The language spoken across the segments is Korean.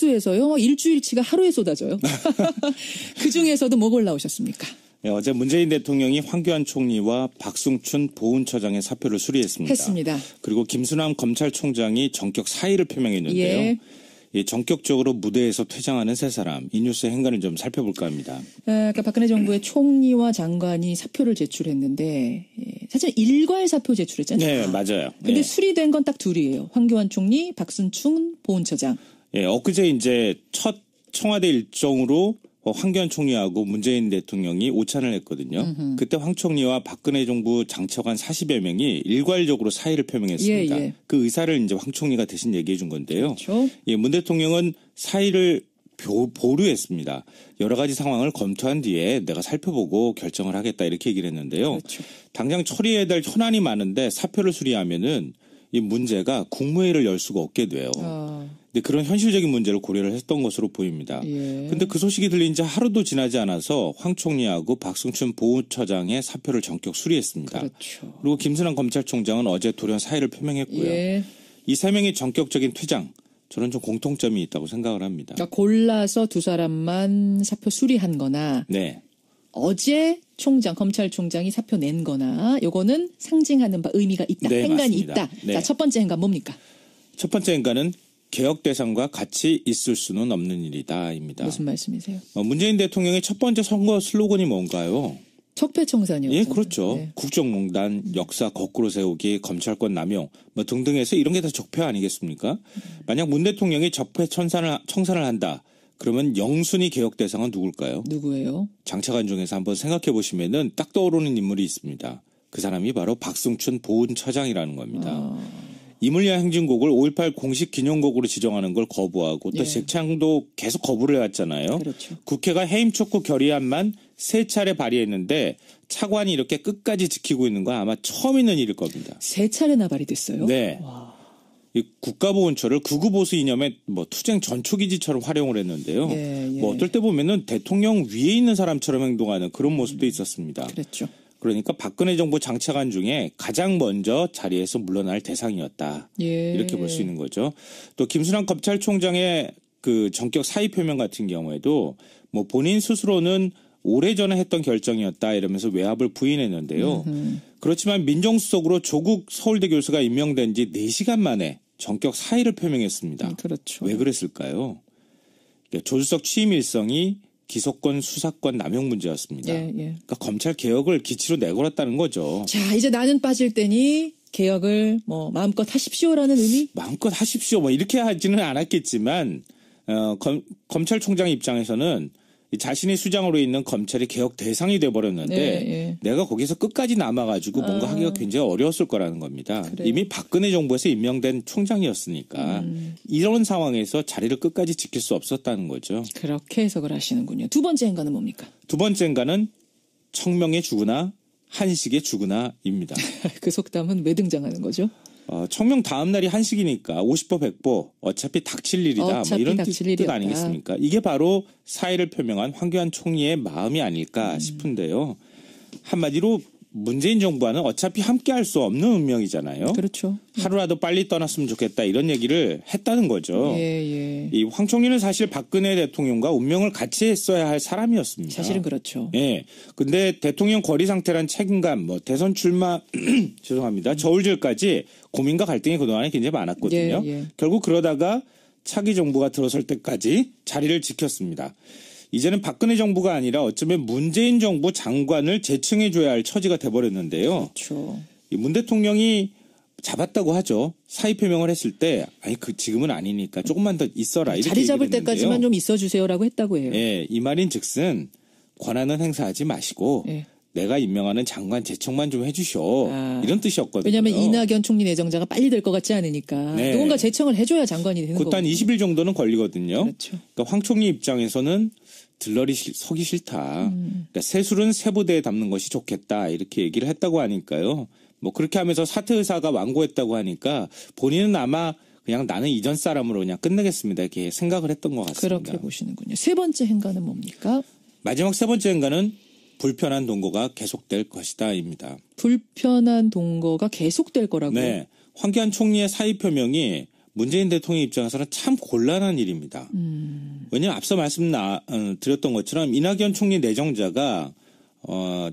보수에서요. 일주일치가 하루에 쏟아져요. 그중에서도 뭐 골라오셨습니까? 네, 어제 문재인 대통령이 황교안 총리와 박승춘 보훈처장의 사표를 수리했습니다. 했습니다. 그리고 김수남 검찰총장이 전격 사의를 표명했는데요. 예. 전격적으로 무대에서 퇴장하는 세 사람, 이 뉴스의 행간을 좀 살펴볼까 합니다. 그러니까 박근혜 정부의 총리와 장관이 사표를 제출했는데 사실 일괄 사표 제출했잖아요. 네, 맞아요. 근데 네. 수리된 건 딱 둘이에요. 황교안 총리, 박승춘 보훈처장. 예, 엊그제 이제 첫 청와대 일정으로 황교안 총리하고 문재인 대통령이 오찬을 했거든요. 그때 황 총리와 박근혜 정부 장차관 40여 명이 일괄적으로 사의를 표명했습니다. 예. 그 의사를 이제 황 총리가 대신 얘기해 준 건데요. 그렇죠. 예, 문 대통령은 사의를 보류했습니다. 여러 가지 상황을 검토한 뒤에 내가 살펴보고 결정을 하겠다 이렇게 얘기를 했는데요. 그렇죠. 당장 처리해야 될 현안이 많은데 사표를 수리하면은 이 문제가 국무회의를 열 수가 없게 돼요. 근데 그런 현실적인 문제를 고려를 했던 것으로 보입니다. 근데 그 소식이 들린 지 하루도 지나지 않아서 황 총리하고 박승춘 보훈처장의 사표를 전격 수리했습니다. 그렇죠. 그리고 김순환 검찰총장은 어제 돌연 사의를 표명했고요. 예. 이 세 명의 전격적인 퇴장, 저는 좀 공통점이 있다고 생각을 합니다. 그러니까 골라서 두 사람만 사표 수리한 거나 네. 어제 검찰총장이 사표 낸 거나 요거는 상징하는 바 의미가 있다. 네, 행간이 맞습니다. 있다. 네. 자, 첫 번째 행간 뭡니까? 첫 번째 행간은 개혁 대상과 같이 있을 수는 없는 일이다입니다. 무슨 말씀이세요? 문재인 대통령의 첫 번째 선거 슬로건이 뭔가요? 적폐청산이었죠. 예, 그렇죠. 네. 국정농단, 역사 거꾸로 세우기, 검찰권 남용 뭐 등등 해서 이런 게 다 적폐 아니겠습니까? 만약 문 대통령이 적폐 청산을 한다. 그러면 영순위 개혁 대상은 누굴까요? 누구예요? 장차관 중에서 한번 생각해 보시면은 딱 떠오르는 인물이 있습니다. 그 사람이 바로 박승춘 보훈처장이라는 겁니다. 이물리아 행진곡을 5.18 공식 기념곡으로 지정하는 걸 거부하고 또 예. 재창도 계속 거부를 해왔잖아요. 그렇죠. 국회가 해임 촉구 결의안만 3차례 발의했는데 차관이 이렇게 끝까지 지키고 있는 건 아마 처음 있는 일일 겁니다. 3차례나 발의됐어요? 네. 와. 이 국가보훈처를 극우보수 이념의 뭐 투쟁 전초기지처럼 활용을 했는데요. 예. 뭐 어떨 때 보면은 대통령 위에 있는 사람처럼 행동하는 그런 모습도 있었습니다. 그랬죠. 그러니까 박근혜 정부 장차관 중에 가장 먼저 자리에서 물러날 대상이었다. 예. 이렇게 볼 수 있는 거죠. 또 김순환 검찰총장의 그 전격 사의 표명 같은 경우에도 뭐 본인 스스로는 오래전에 했던 결정이었다 이러면서 외압을 부인했는데요. 그렇지만 민정수석으로 조국 서울대 교수가 임명된 지 4시간 만에 전격 사의를 표명했습니다. 그렇죠. 왜 그랬을까요? 조수석 취임 일성이 기소권, 수사권 남용 문제였습니다. 예. 그러니까 검찰 개혁을 기치로 내걸었다는 거죠. 자, 이제 나는 빠질 때니 개혁을 뭐 마음껏 하십시오라는 의미? 마음껏 하십시오. 뭐 이렇게 하지는 않았겠지만 검찰총장 입장에서는 자신이 수장으로 있는 검찰이 개혁 대상이 돼버렸는데 예. 내가 거기서 끝까지 남아가지고 뭔가 하기가 굉장히 어려웠을 거라는 겁니다. 그래요. 이미 박근혜 정부에서 임명된 총장이었으니까 이런 상황에서 자리를 끝까지 지킬 수 없었다는 거죠. 그렇게 해석을 하시는군요. 두 번째 행간은 뭡니까? 두 번째인가는 청명의 죽으나 한식의 죽으나입니다. 그 속담은 왜 등장하는 거죠? 청명 다음 날이 한식이니까 50보 100보 어차피 닥칠 일이다. 어차피 뭐 이런 닥칠 뜻 일이었다. 아니겠습니까? 이게 바로 사의를 표명한 황교안 총리의 마음이 아닐까 싶은데요. 한마디로 문재인 정부와는 어차피 함께할 수 없는 운명이잖아요. 그렇죠. 하루라도 빨리 떠났으면 좋겠다 이런 얘기를 했다는 거죠. 예. 이 황 총리는 사실 박근혜 대통령과 운명을 같이 했어야 할 사람이었습니다. 사실은 그렇죠. 예. 근데 대통령 거리 상태란 책임감, 뭐 대선 출마 죄송합니다. 저울질까지 고민과 갈등이 그동안에 굉장히 많았거든요. 예. 결국 그러다가 차기 정부가 들어설 때까지 자리를 지켰습니다. 이제는 박근혜 정부가 아니라 어쩌면 문재인 정부 장관을 재청해줘야 할 처지가 돼버렸는데요. 그렇죠. 문 대통령이 잡았다고 하죠. 사의 표명을 했을 때 아니 그 지금은 아니니까 조금만 더 있어라 이렇게 자리 잡을 얘기를 했는데요. 때까지만 좀 있어주세요라고 했다고 해요. 예, 이 말인즉슨 권한은 행사하지 마시고 예. 내가 임명하는 장관 재청만 좀 해주쇼 이런 뜻이었거든요. 왜냐하면 이낙연 총리 내정자가 빨리 될 것 같지 않으니까 네. 누군가 재청을 해줘야 장관이 되는 거고. 그것도 한 20일 정도는 걸리거든요. 그렇죠. 그러니까 황 총리 입장에서는 들러리 서기 싫다. 그러니까 새술은 새 부대에 담는 것이 좋겠다 이렇게 얘기를 했다고 하니까요. 뭐 그렇게 하면서 사퇴 의사가 완고했다고 하니까 본인은 아마 그냥 나는 이전 사람으로 그냥 끝내겠습니다 이렇게 생각을 했던 것 같습니다. 그렇게 보시는군요. 세 번째 행간은 뭡니까? 마지막 세 번째 행간은 불편한 동거가 계속될 것이다입니다. 불편한 동거가 계속될 거라고요? 네. 황교안 총리의 사의 표명이 문재인 대통령 입장에서는 참 곤란한 일입니다. 왜냐하면 앞서 드렸던 것처럼 이낙연 총리 내정자가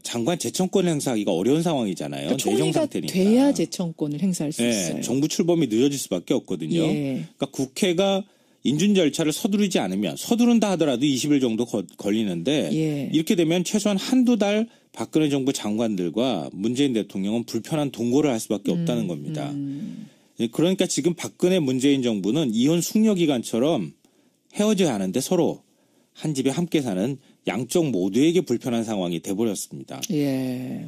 장관 재청권 행사하기가 어려운 상황이잖아요. 그러니까 총리가 돼야 재청권을 행사할 수 있어요. 정부 출범이 늦어질 수밖에 없거든요. 예. 그러니까 국회가 인준 절차를 서두르지 않으면 서두른다 하더라도 20일 정도 걸리는데 예. 이렇게 되면 최소한 한두 달 박근혜 정부 장관들과 문재인 대통령은 불편한 동거를 할 수밖에 없다는 겁니다. 그러니까 지금 박근혜 문재인 정부는 이혼 숙려 기간처럼 헤어져야 하는데 서로 한 집에 함께 사는 양쪽 모두에게 불편한 상황이 돼버렸습니다. 예.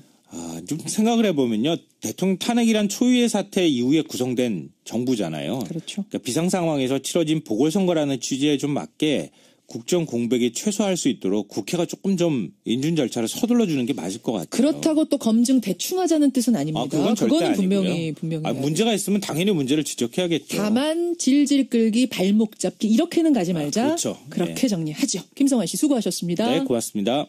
좀 생각을 해보면요. 대통령 탄핵이란 초유의 사태 이후에 구성된 정부잖아요. 그렇죠. 그러니까 비상 상황에서 치러진 보궐선거라는 취지에 좀 맞게 국정 공백이 최소화할 수 있도록 국회가 조금 좀 인준 절차를 서둘러 주는 게 맞을 것 같아요. 그렇다고 또 검증 대충 하자는 뜻은 아닙니다. 그건 절대 그거는 아니고요. 분명히 문제가 있으면 당연히 문제를 지적해야겠죠. 다만 질질 끌기, 발목 잡기 이렇게는 가지 말자. 그렇죠. 그렇게 네. 정리하죠. 김성환 씨 수고하셨습니다. 네, 고맙습니다.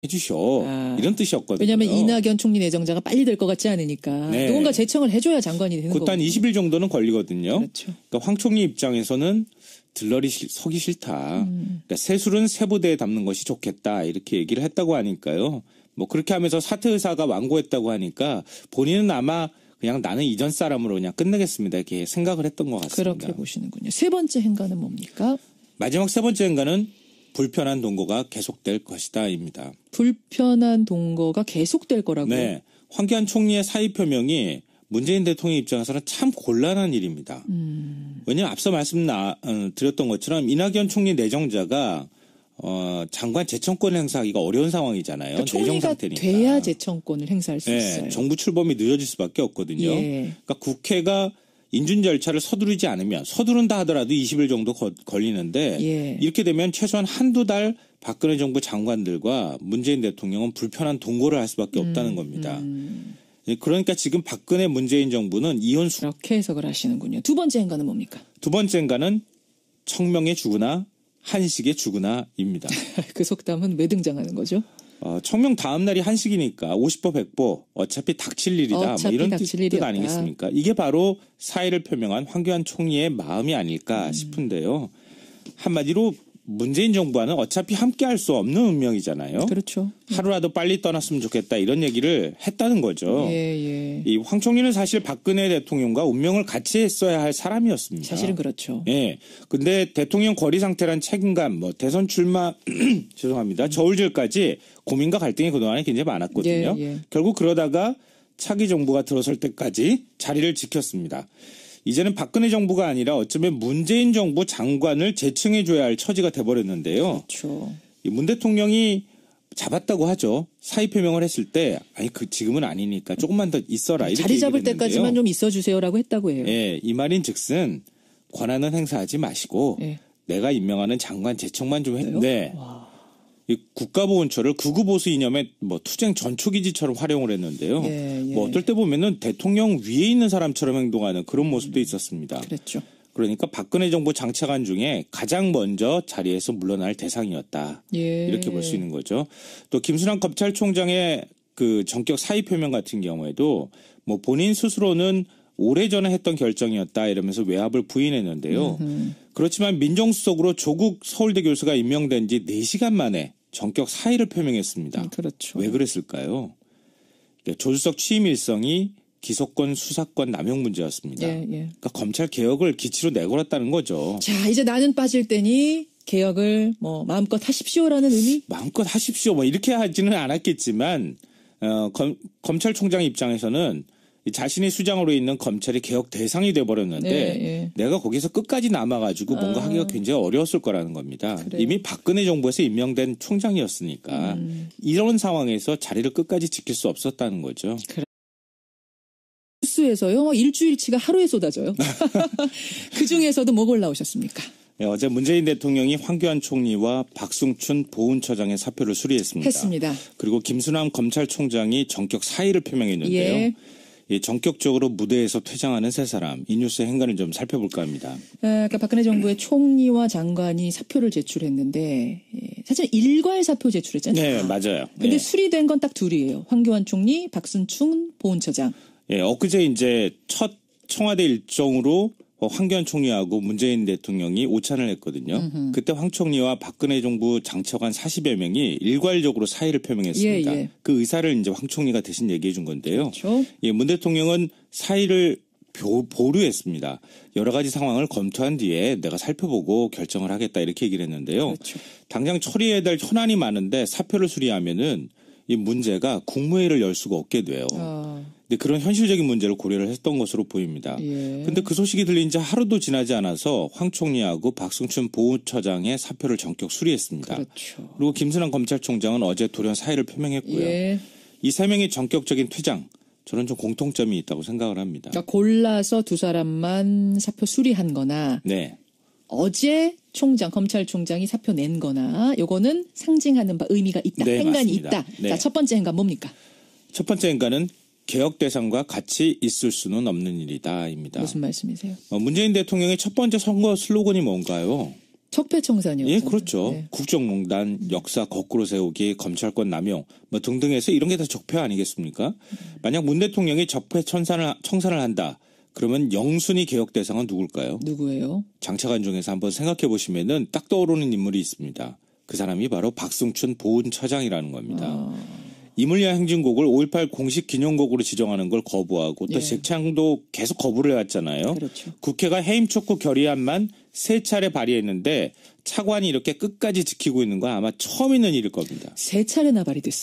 해주셔. 이런 뜻이었거든요. 왜냐하면 이낙연 총리 내정자가 빨리 될 것 같지 않으니까 네. 누군가 재청을 해줘야 장관이 되는 거고. 그것도 한 20일 정도는 걸리거든요. 그렇죠. 그러니까 황 총리 입장에서는 들러리 서기 싫다. 그러니까 세술은 세부대에 담는 것이 좋겠다. 이렇게 얘기를 했다고 하니까요. 뭐 그렇게 하면서 사퇴 의사가 완고했다고 하니까 본인은 아마 그냥 나는 이전 사람으로 그냥 끝내겠습니다. 이렇게 생각을 했던 것 같습니다. 그렇게 보시는군요. 세 번째 행간은 뭡니까? 마지막 세 번째 행간은 불편한 동거가 계속될 것이다입니다. 불편한 동거가 계속될 거라고요? 네. 황교안 총리의 사의 표명이 문재인 대통령 입장에서는 참 곤란한 일입니다. 왜냐하면 앞서 드렸던 것처럼 이낙연 총리 내정자가 장관 재청권 행사하기가 어려운 상황이잖아요. 그러니까 총리가 돼야 재청권을 행사할 수 있어요. 정부 출범이 늦어질 수밖에 없거든요. 예. 그러니까 국회가 인준 절차를 서두르지 않으면 서두른다 하더라도 20일 정도 걸리는데 예. 이렇게 되면 최소한 한두 달 박근혜 정부 장관들과 문재인 대통령은 불편한 동거를 할 수밖에 없다는 겁니다. 그러니까 지금 박근혜 문재인 정부는 이혼 그렇게 해석을 하시는군요. 두 번째 행간은 뭡니까? 두 번째 행간은 청명에 주거나 한식에 주거나입니다. 그 속담은 왜 등장하는 거죠? 청명 다음 날이 한식이니까 50보 100보 어차피 닥칠 일이다. 뭐 이런 뜻 아니겠습니까? 이게 바로 사의를 표명한 황교안 총리의 마음이 아닐까 싶은데요. 한마디로 문재인 정부와는 어차피 함께할 수 없는 운명이잖아요. 그렇죠. 하루라도 빨리 떠났으면 좋겠다 이런 얘기를 했다는 거죠. 예. 이 황 총리는 사실 박근혜 대통령과 운명을 같이 했어야 할 사람이었습니다. 사실은 그렇죠. 예. 근데 대통령 거리 상태란 책임감, 대선 출마 죄송합니다. 저울질까지 고민과 갈등이 그동안에 굉장히 많았거든요. 예. 결국 그러다가 차기 정부가 들어설 때까지 자리를 지켰습니다. 이제는 박근혜 정부가 아니라 어쩌면 문재인 정부 장관을 재청해줘야 할 처지가 돼버렸는데요. 그렇죠. 문 대통령이 잡았다고 하죠. 사의 표명을 했을 때 지금은 아니니까 조금만 더 있어라. 이렇게 자리 잡을 얘기를 때까지만 좀 있어주세요라고 했다고 해요. 예, 이 말인즉슨 권한은 행사하지 마시고 예. 내가 임명하는 장관 재청만 좀 했는데 와. 이 국가보훈처를 극우보수 이념의 투쟁 전초기지처럼 활용을 했는데요. 예. 어떨 때 보면은 대통령 위에 있는 사람처럼 행동하는 그런 모습도 있었습니다. 그랬죠. 그러니까 박근혜 정부 장차관 중에 가장 먼저 자리에서 물러날 대상이었다. 예. 이렇게 볼 수 있는 거죠. 또 김순환 검찰총장의 그 전격 사의 표명 같은 경우에도 본인 스스로는 오래전에 했던 결정이었다 이러면서 외압을 부인했는데요. 그렇지만 민정수석으로 조국 서울대 교수가 임명된 지 4시간 만에 전격 사의를 표명했습니다. 그렇죠. 왜 그랬을까요? 조수석 취임 일성이 기소권 수사권 남용 문제였습니다. 예. 그러니까 검찰 개혁을 기치로 내걸었다는 거죠. 자, 이제 나는 빠질 때니 개혁을 마음껏 하십시오라는 의미? 마음껏 하십시오. 이렇게 하지는 않았겠지만 검찰총장 입장에서는 자신이 수장으로 있는 검찰이 개혁 대상이 돼버렸는데 예. 내가 거기서 끝까지 남아가지고 뭔가 하기가 굉장히 어려웠을 거라는 겁니다. 그래요. 이미 박근혜 정부에서 임명된 총장이었으니까 이런 상황에서 자리를 끝까지 지킬 수 없었다는 거죠. 뉴스에서요. 일주일치가 하루에 쏟아져요. 그중에서도 뭐 골라오셨습니까? 네, 어제 문재인 대통령이 황교안 총리와 박승춘 보훈처장의 사표를 수리했습니다. 했습니다. 그리고 김순환 검찰총장이 전격 사의를 표명했는데요. 예. 전격적으로 무대에서 퇴장하는 세 사람, 이 뉴스의 행간을 좀 살펴볼까 합니다. 그러니까 박근혜 정부의 총리와 장관이 사표를 제출했는데 사실 일괄 사표 제출했잖아요. 네, 맞아요. 근데 네. 수리된 건 딱 둘이에요. 황교안 총리, 박순춘 보훈처장. 예, 엊그제 이제 첫 청와대 일정으로 황교안 총리하고 문재인 대통령이 오찬을 했거든요. 그때 황 총리와 박근혜 정부 장차관 40여 명이 일괄적으로 사의를 표명했습니다. 예. 그 의사를 이제 황 총리가 대신 얘기해 준 건데요. 그렇죠. 예, 문 대통령은 사의를 보류했습니다. 여러 가지 상황을 검토한 뒤에 내가 살펴보고 결정을 하겠다 이렇게 얘기를 했는데요. 그렇죠. 당장 처리해야 될 현안이 많은데 사표를 수리하면은 이 문제가 국무회의를 열 수가 없게 돼요. 근데 그런 현실적인 문제를 고려를 했던 것으로 보입니다. 예. 근데 그 소식이 들린 지 하루도 지나지 않아서 황 총리하고 박승춘 보훈처장의 사표를 전격 수리했습니다. 그렇죠. 그리고 김순환 검찰총장은 어제 돌연 사의를 표명했고요. 예. 이 세 명의 전격적인 퇴장, 저는 좀 공통점이 있다고 생각을 합니다. 그러니까 골라서 두 사람만 사표 수리한 거나 네. 어제 검찰총장이 사표 낸 거나 요거는 상징하는 바 의미가 있다. 네, 행간이 맞습니다. 있다. 네. 자, 첫 번째 행간 뭡니까? 첫 번째 행간은 개혁 대상과 같이 있을 수는 없는 일이다입니다. 무슨 말씀이세요? 문재인 대통령의 첫 번째 선거 슬로건이 뭔가요? 적폐청산이요. 예, 그렇죠. 네. 국정농단, 역사 거꾸로 세우기, 검찰권 남용 뭐 등등 해서 이런 게 다 적폐 아니겠습니까? 만약 문 대통령이 적폐 청산을 한다. 그러면 영순위 개혁 대상은 누굴까요? 누구예요? 장차관 중에서 한번 생각해 보시면은 딱 떠오르는 인물이 있습니다. 그 사람이 바로 박승춘 보훈처장이라는 겁니다. 이물리아 행진곡을 5.18 공식 기념곡으로 지정하는 걸 거부하고 또 예. 재창도 계속 거부를 해왔잖아요. 그렇죠. 국회가 해임 촉구 결의안만 3차례 발의했는데 차관이 이렇게 끝까지 지키고 있는 건 아마 처음 있는 일일 겁니다. 3차례나 발의됐어요.